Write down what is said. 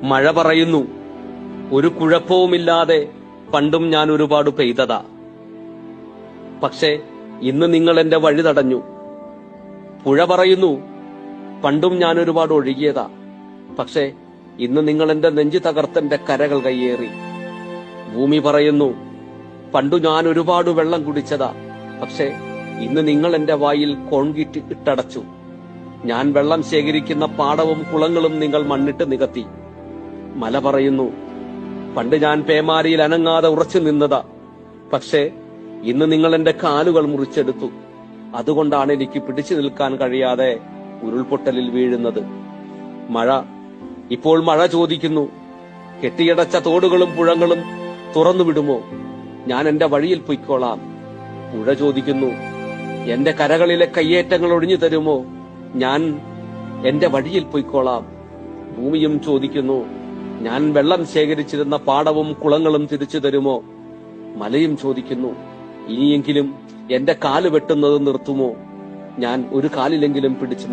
മഴ പറയുന്നു, ഒരു കുഴപ്പവുമില്ലാതെ പണ്ടും ഞാൻ ഒരുപാട് പെയ്തതാ. പക്ഷേ ഇന്ന് നിങ്ങൾ എന്റെ വഴി തടഞ്ഞു. പുഴ പറയുന്നു, പണ്ടും ഞാൻ ഒരുപാട് ഒഴുകിയതാ. പക്ഷേ ഇന്ന് നിങ്ങൾ എന്റെ നെഞ്ചു തകർത്തെന്റെ കരകൾ കയ്യേറി. ഭൂമി പറയുന്നു, പണ്ടു ഞാൻ ഒരുപാട് വെള്ളം കുടിച്ചതാ. പക്ഷേ ഇന്ന് നിങ്ങൾ എന്റെ വായിൽ കോൺക്രീറ്റ് ഇട്ടടച്ചു. ഞാൻ വെള്ളം ശേഖരിക്കുന്ന പാടവും കുളങ്ങളും നിങ്ങൾ മണ്ണിട്ട് നികത്തി. മല പറയുന്നു, പണ്ട് ഞാൻ പേമാരിയിൽ അനങ്ങാതെ ഉറച്ചു നിന്നതാ. പക്ഷേ ഇന്ന് നിങ്ങൾ എന്റെ കാലുകൾ മുറിച്ചെടുത്തു. അതുകൊണ്ടാണ് എനിക്ക് പിടിച്ചു നിൽക്കാൻ കഴിയാതെ ഉരുൾപൊട്ടലിൽ വീഴുന്നത്. ഇപ്പോൾ മഴ ചോദിക്കുന്നു, കെട്ടിയടച്ച തോടുകളും പുഴകളും തുറന്നു വിടുമോ? ഞാൻ എന്റെ വഴിയിൽ പൊയ്ക്കോളാം. പുഴ ചോദിക്കുന്നു, എന്റെ കരകളിലെ കയ്യേറ്റങ്ങൾ ഒഴിഞ്ഞു തരുമോ? ഞാൻ എന്റെ വഴിയിൽ പൊയ്ക്കോളാം. ഭൂമിയും ചോദിക്കുന്നു, ഞാൻ വെള്ളം ശേഖരിച്ചിരുന്ന പാടവും കുളങ്ങളും തിരിച്ചു തരുമോ? മലയും ചോദിക്കുന്നു, ഇനിയെങ്കിലും എന്റെ കാല് വെട്ടുന്നത് നിർത്തുമോ? ഞാൻ ഒരു കാലിലെങ്കിലും പിടിച്ചു